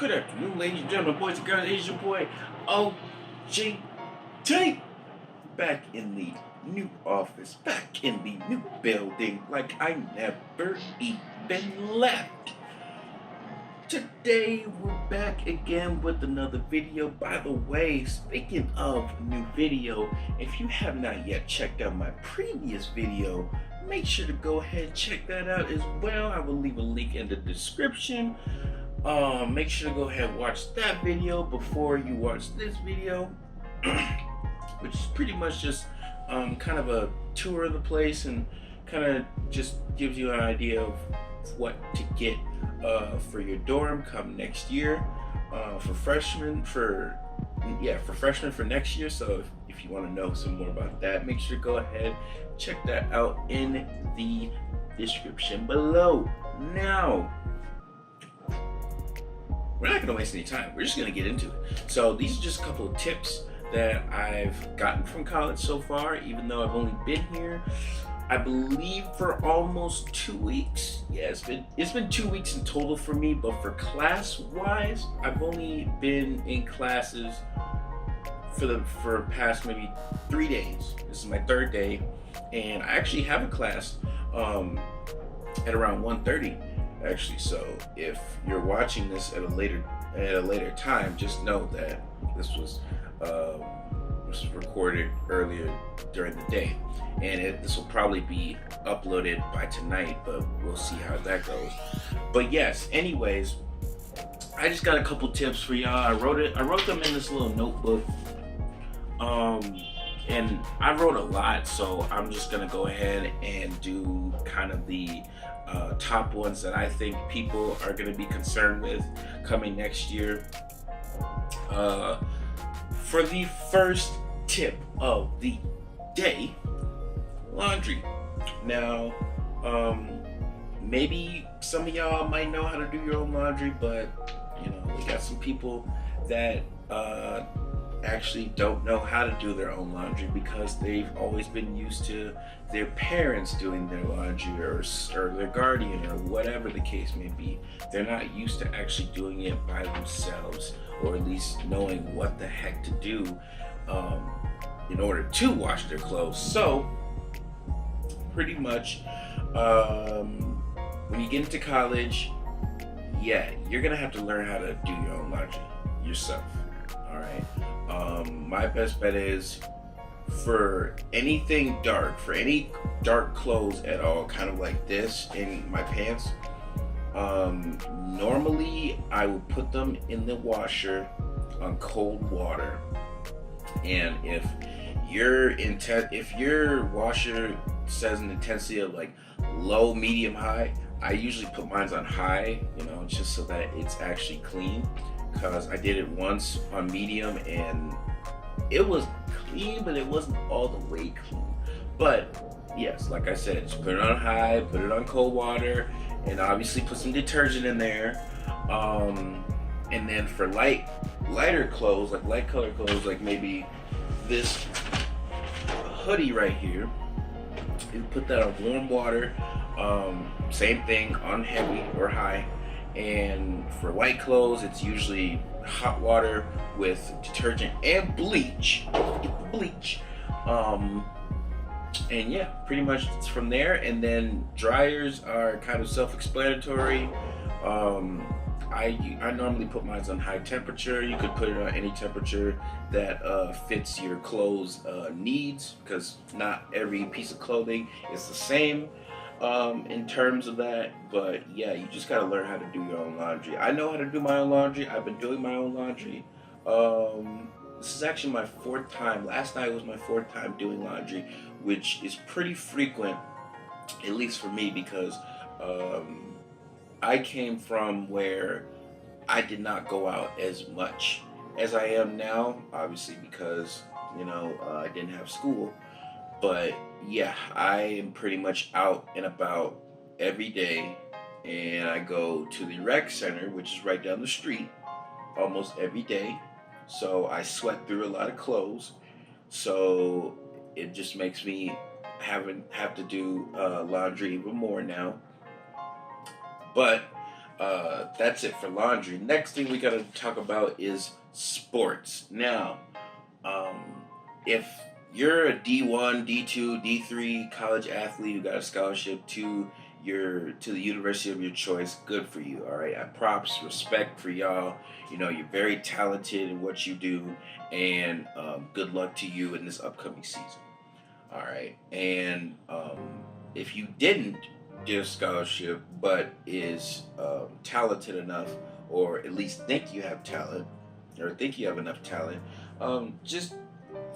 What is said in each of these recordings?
Good afternoon, ladies and gentlemen, boys and girls. It's your boy OGT, back in the new office, back in the new building, like I never even left. Today we're back again with another video. By the way, speaking of new video, if you have not yet checked out my previous video, make sure to go ahead and check that out as well. I will leave a link in the description. Make sure to go ahead and watch that video before you watch this video, which is pretty much just kind of a tour of the place and kind of just gives you an idea of what to get for your dorm come next year, for freshmen for next year. So if you want to know some more about that, make sure to go ahead check that out in the description below. Now, we're not going to waste any time. We're just going to get into it. So these are just a couple of tips that I've gotten from college so far, even though I've only been here, I believe, for almost 2 weeks. Yeah, it's been 2 weeks in total for me, but for class-wise, I've only been in classes for past maybe 3 days. This is my third day, and I actually have a class at around 1:30. Actually, so if you're watching this at a later time, just know that this was recorded earlier during the day, and this will probably be uploaded by tonight, but we'll see how that goes. But yes, anyways, I just got a couple tips for y'all. I wrote them in this little notebook, and I wrote a lot, so I'm just gonna go ahead and do kind of the top ones that I think people are going to be concerned with coming next year. For the first tip of the day, laundry. Now, maybe some of y'all might know how to do your own laundry, but you know, we got some people that actually don't know how to do their own laundry because they've always been used to their parents doing their laundry or their guardian or whatever the case may be. They're not used to actually doing it by themselves, or at least knowing what the heck to do in order to wash their clothes. So pretty much when you get into college, yeah, you're gonna have to learn how to do your own laundry yourself. Alright, my best bet is for anything dark, for any dark clothes at all, kind of like this in my pants, normally I would put them in the washer on cold water. And if your washer says an intensity of like low, medium, high, I usually put mine on high, you know, just so that it's actually clean. Because I did it once on medium and it was clean, but it wasn't all the way clean. But yes, like I said, just put it on high, put it on cold water, and obviously put some detergent in there. And then for lighter clothes, like light color clothes, like maybe this hoodie right here, you put that on warm water. Same thing on heavy or high. And for white clothes, it's usually hot water with detergent and bleach. Get the bleach. And yeah, pretty much it's from there. And then dryers are kind of self-explanatory. I normally put mine on high temperature. You could put it on any temperature that fits your clothes needs, because not every piece of clothing is the same. In terms of that, but yeah, you just gotta learn how to do your own laundry. I know how to do my own laundry. I've been doing my own laundry. This is actually my 4th time. Last night was my 4th time doing laundry, which is pretty frequent, at least for me, because I came from where I did not go out as much as I am now, obviously because, you know, I didn't have school. But yeah, I am pretty much out and about every day, and I go to the rec center, which is right down the street, almost every day. So I sweat through a lot of clothes, so it just makes me have to do laundry even more now. But That's it for laundry. Next thing we gotta talk about is sports. Now, if you're a D1, D2, D3 college athlete who got a scholarship to the university of your choice, good for you. All right, props, respect for y'all. You know, you're very talented in what you do, and good luck to you in this upcoming season. All right, and if you didn't get a scholarship but is talented enough, or at least think you have talent, or think you have enough talent, just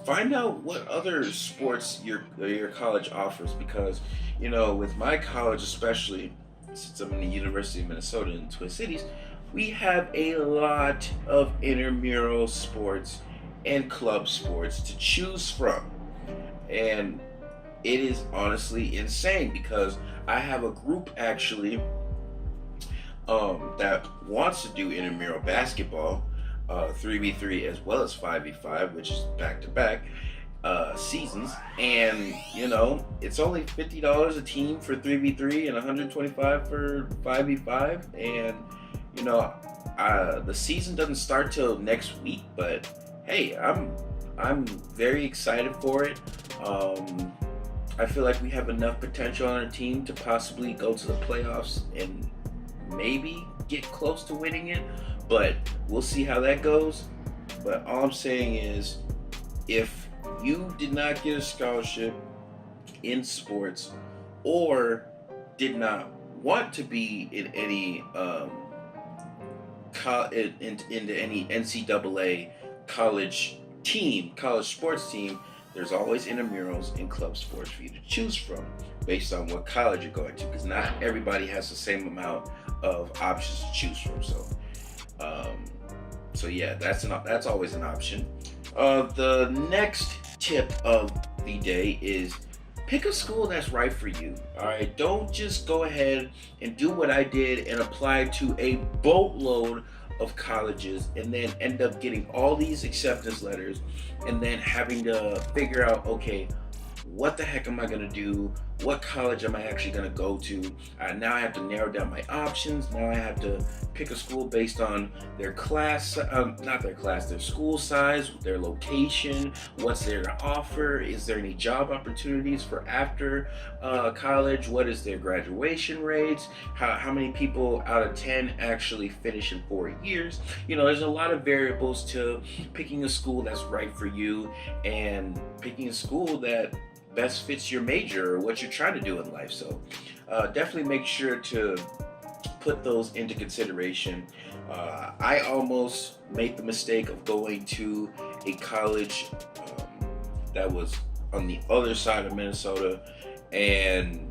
find out what other sports your college offers, because with my college, especially since I'm in the University of Minnesota in Twin Cities, we have a lot of intramural sports and club sports to choose from. And it is honestly insane, because I have a group actually that wants to do intramural basketball, 3v3 as well as 5v5, which is back to back seasons. And it's only $50 a team for 3v3 and 125 for 5v5. And the season doesn't start till next week, but hey, I'm very excited for it. I feel like we have enough potential on our team to possibly go to the playoffs and maybe get close to winning it, but we'll see how that goes. But all I'm saying is, if you did not get a scholarship in sports, or did not want to be in any into any NCAA college sports team, there's always intramurals and club sports for you to choose from based on what college you're going to, because not everybody has the same amount of options to choose from. So yeah, that's always an option. The next tip of the day is pick a school that's right for you. All right, don't just go ahead and do what I did and apply to a boatload of colleges and then end up getting all these acceptance letters and then having to figure out, okay, what the heck am I going to do? What college am I actually going to go to? Now I have to narrow down my options. Now I have to pick a school based on their their school size, their location, what's there to offer, is there any job opportunities for after college, what is their graduation rates, how many people out of 10 actually finish in 4 years. There's a lot of variables to picking a school that's right for you and picking a school that best fits your major or what you're trying to do in life. So definitely make sure to put those into consideration. I almost made the mistake of going to a college that was on the other side of Minnesota, and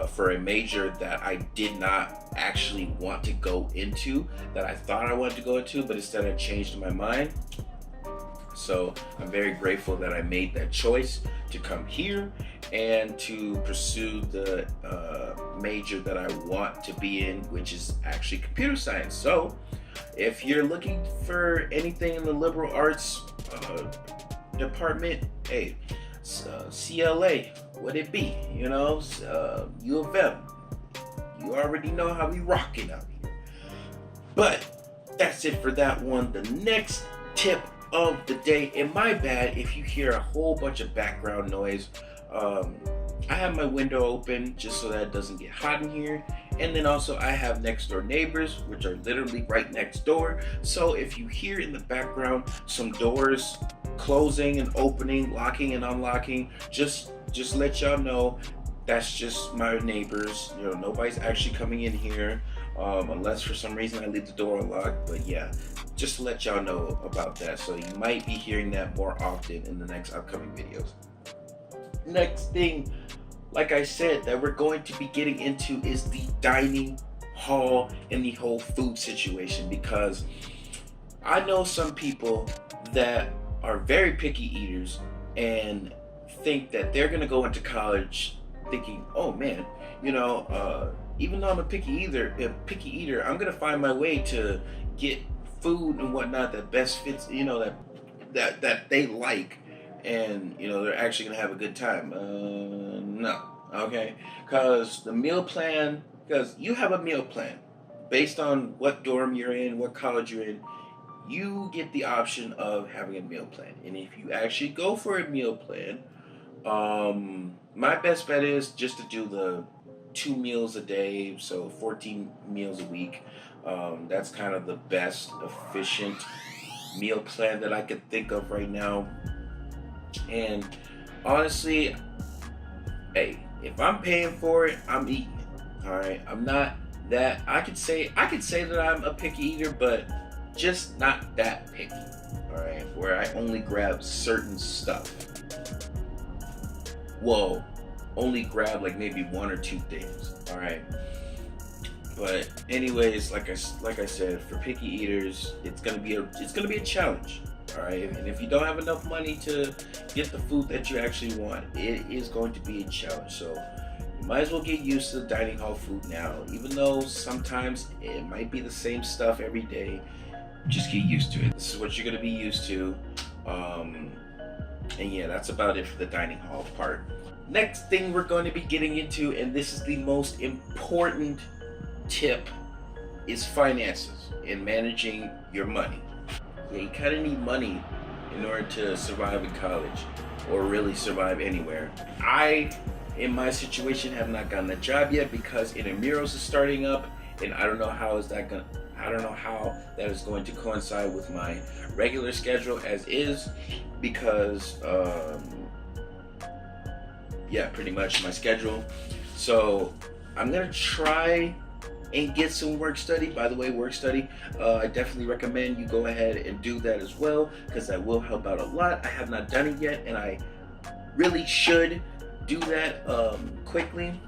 for a major that I did not actually want to go into, that I thought I wanted to go into, but instead I changed my mind. So I'm very grateful that I made that choice to come here and to pursue the major that I want to be in, which is actually computer science. So if you're looking for anything in the liberal arts department, hey, CLA, would it be? U of M. You already know how we rocking out here. But that's it for that one. The next tip of the day, and my bad if you hear a whole bunch of background noise. I have my window open just so that it doesn't get hot in here, and then also I have next door neighbors, which are literally right next door. So if you hear in the background some doors closing and opening, locking and unlocking, just let y'all know that's just my neighbors. Nobody's actually coming in here, unless for some reason I leave the door unlocked. But yeah, just to let y'all know about that. So you might be hearing that more often in the next upcoming videos. Next thing, like I said, that we're going to be getting into is the dining hall and the whole food situation, because I know some people that are very picky eaters and think that they're going to go into college thinking, oh man, even though I'm a picky eater, I'm going to find my way to get food and whatnot that best fits, that they like, and they're actually gonna have a good time. No, okay, because you have a meal plan, based on what dorm you're in, what college you're in, you get the option of having a meal plan. And if you actually go for a meal plan, my best bet is just to do the 2 meals a day, so 14 meals a week. That's kind of the best efficient meal plan that I could think of right now. And honestly, hey, if I'm paying for it, I'm eating it. All right, I'm not that. I could say that I'm a picky eater, but just not that picky. All right, where I only grab certain stuff. Well, only grab like maybe one or two things. All right. But anyways, like I said, for picky eaters, it's gonna be a challenge. All right, and if you don't have enough money to get the food that you actually want, it is going to be a challenge. So you might as well get used to the dining hall food now, even though sometimes it might be the same stuff every day. Just get used to it. This is what you're gonna be used to. And yeah, that's about it for the dining hall part. Next thing we're going to be getting into, and this is the most important tip, is finances and managing your money. Yeah, you kind of need money in order to survive in college, or really survive anywhere. In my situation, have not gotten a job yet because intramurals is starting up, and I don't know how that is going to coincide with my regular schedule as is, because pretty much my schedule. So I'm gonna try and get some work study. By the way, work study, I definitely recommend you go ahead and do that as well, because that will help out a lot. I have not done it yet, and I really should do that quickly.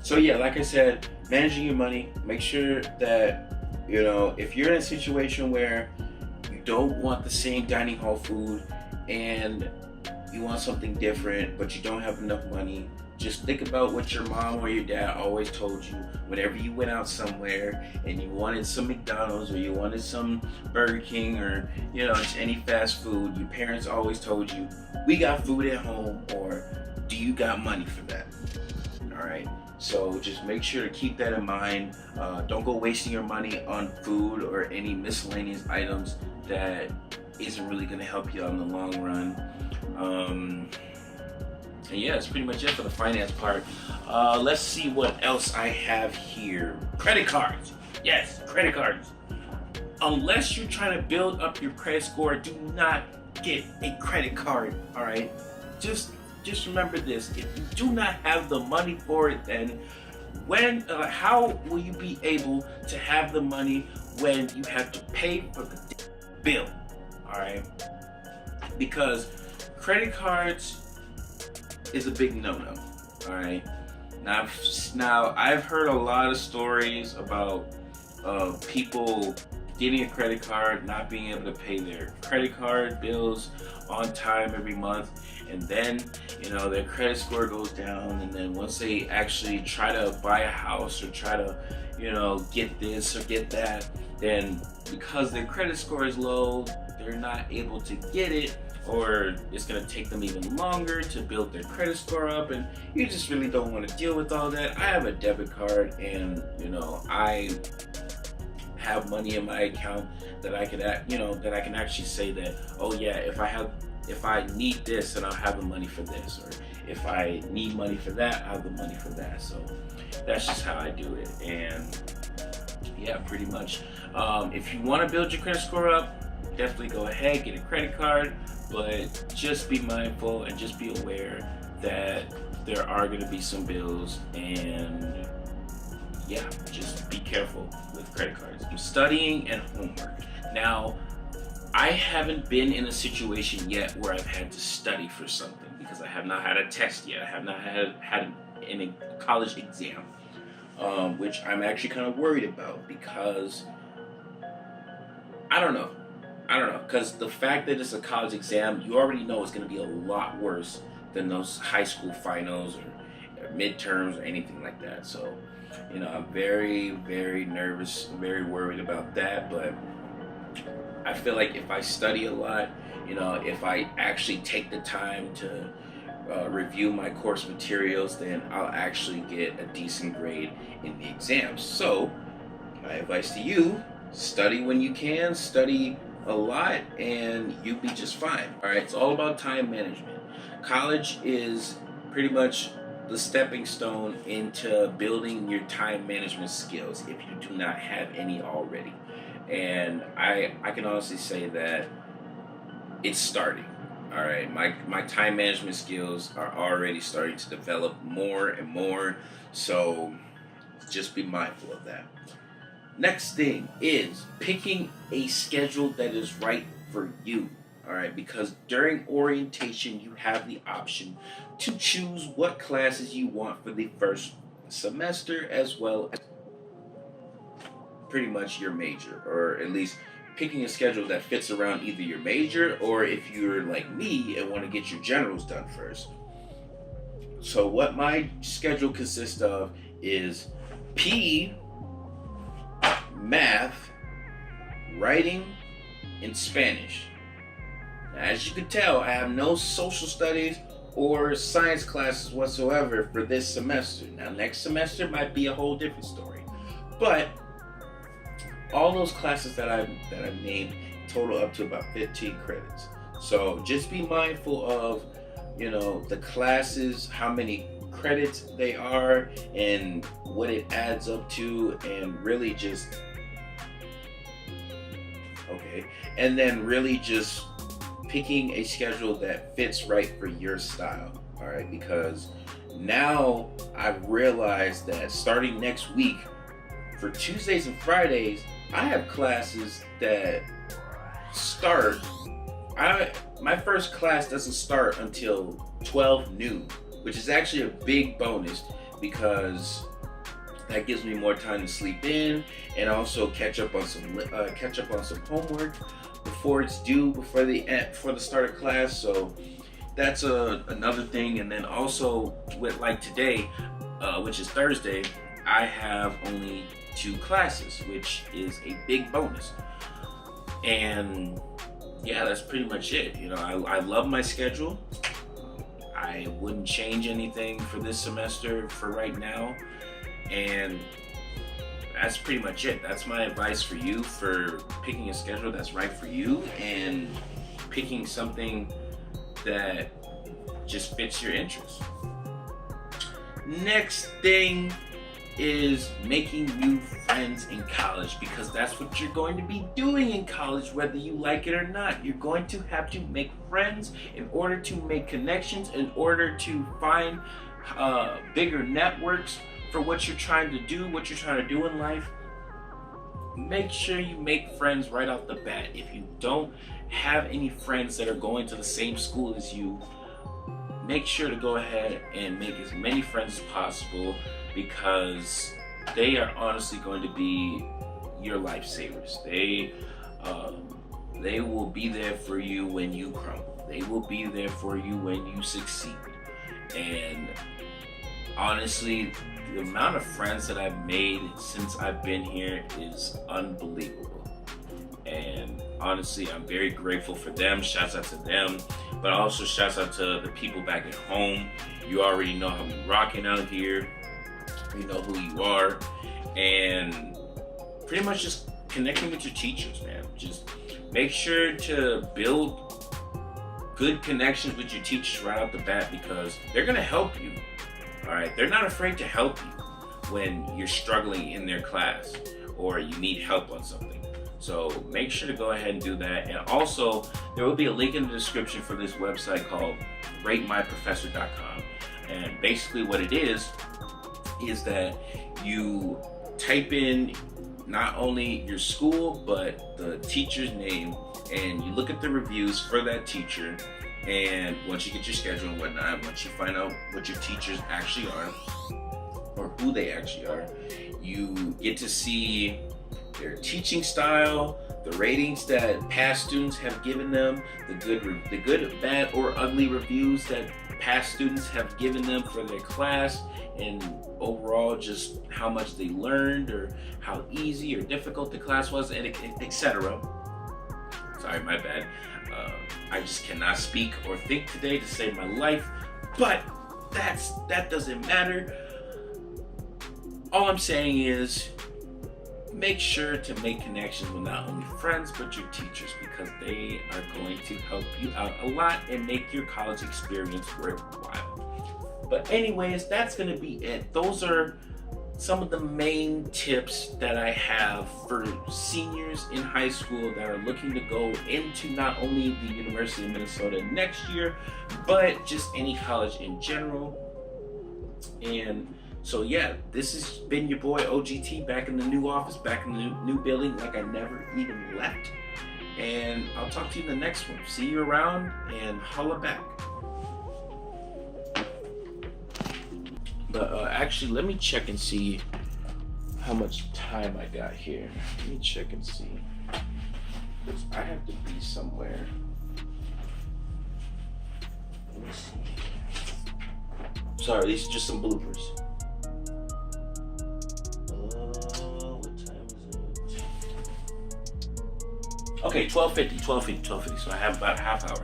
So yeah, like I said, managing your money, make sure that, if you're in a situation where you don't want the same dining hall food and you want something different, but you don't have enough money, just think about what your mom or your dad always told you whenever you went out somewhere and you wanted some McDonald's or you wanted some Burger King, or just any fast food. Your parents always told you, we got food at home, or do you got money for that? All right, so just make sure to keep that in mind. Don't go wasting your money on food or any miscellaneous items that isn't really going to help you out in the long run. And yeah, that's pretty much it for the finance part. Let's see what else I have here. Credit cards. Yes, credit cards. Unless you're trying to build up your credit score, do not get a credit card. All right, just remember this: if you do not have the money for it, then how will you be able to have the money when you have to pay for the bill? All right, because credit cards is a big no-no. All right. Now I've heard a lot of stories about people getting a credit card, not being able to pay their credit card bills on time every month, and then their credit score goes down, and then once they actually try to buy a house or try to get this or get that, then because their credit score is low, they're not able to get it, or it's going to take them even longer to build their credit score up, and you just really don't want to deal with all that. I have a debit card, and I have money in my account that I can actually say that, oh yeah, if I need this, then I'll have the money for this, or if I need money for that, I'll have the money for that. So that's just how I do it. And yeah, pretty much, if you want to build your credit score up, definitely go ahead, get a credit card, but just be mindful and just be aware that there are going to be some bills, and yeah, just be careful with credit cards. Studying and homework. Now, I haven't been in a situation yet where I've had to study for something, because I have not had a test yet. I have not had a college exam, which I'm actually kind of worried about, because I don't know, because the fact that it's a college exam, you already know it's going to be a lot worse than those high school finals or midterms or anything like that. So, I'm very, very nervous, very worried about that. But I feel like if I study a lot, if I actually take the time to review my course materials, then I'll actually get a decent grade in the exams. So my advice to you: study when you can, study a lot, and you'll be just fine. All right, it's all about time management. College is pretty much the stepping stone into building your time management skills if you do not have any already. And I can honestly say that it's starting. All right, my time management skills are already starting to develop more and more, so just be mindful of that. Next thing is picking a schedule that is right for you. All right, because during orientation, you have the option to choose what classes you want for the first semester, as well as pretty much your major, or at least picking a schedule that fits around either your major, or if you're like me and want to get your generals done first. So what my schedule consists of is PE, math, writing, and Spanish. Now, as you can tell, I have no social studies or science classes whatsoever for this semester. Now, next semester might be a whole different story. But all those classes that I've named total up to about 15 credits. So just be mindful of, the classes, how many credits they are, and what it adds up to, and really just and then really just picking a schedule that fits right for your style. All right, because now I've realized that starting next week, for Tuesdays and Fridays, I have classes that start. My first class doesn't start until 12 noon, which is actually a big bonus because that gives me more time to sleep in and also catch up on some homework before it's due, before the start of class. So that's another thing. And then also with like today, which is Thursday, I have only 2 classes, which is a big bonus. And yeah, that's pretty much it. I love my schedule. I wouldn't change anything for this semester for right now. And that's pretty much it. That's my advice for you for picking a schedule that's right for you and picking something that just fits your interests. Next thing is making new friends in college, because that's what you're going to be doing in college, whether you like it or not. You're going to have to make friends in order to make connections, in order to find bigger networks for what you're trying to do, in life. Make sure you make friends right off the bat. If you don't have any friends that are going to the same school as you, make sure to go ahead and make as many friends as possible, because they are honestly going to be your lifesavers. They will be there for you when you crumble. They will be there for you when you succeed. And honestly, the amount of friends that I've made since I've been here is unbelievable. And honestly, I'm very grateful for them. Shouts out to them, but also shouts out to the people back at home. You already know how we rocking out here. You know who you are, and pretty much just connecting with your teachers, man. Just make sure to build good connections with your teachers right off the bat, because they're gonna help you. All right, they're not afraid to help you when you're struggling in their class or you need help on something. So make sure to go ahead and do that. And also, there will be a link in the description for this website called ratemyprofessor.com. And basically what it is that you type in not only your school, but the teacher's name, and you look at the reviews for that teacher. And once you get your schedule and whatnot, once you find out what your teachers actually are, or who they actually are, you get to see their teaching style, the ratings that past students have given them, the good, bad, or ugly reviews that past students have given them for their class, and overall just how much they learned or how easy or difficult the class was, and etc. Sorry, my bad. I just cannot speak or think today to save my life, but that doesn't matter. All I'm saying is make sure to make connections with not only friends but your teachers, because they are going to help you out a lot and make your college experience worthwhile. But anyways, that's going to be it. Those are some of the main tips that I have for seniors in high school that are looking to go into not only the University of Minnesota next year, but just any college in general. And so yeah, this has been your boy OGT, back in the new office, back in the new building, like I never even left. And I'll talk to you in the next one. See you around, and holla back. But actually, let me check and see how much time I got here. Let me check and see, because I have to be somewhere. Let me see. Sorry, these are just some bloopers. What time is it? Okay, 12:50. So I have about a half hour.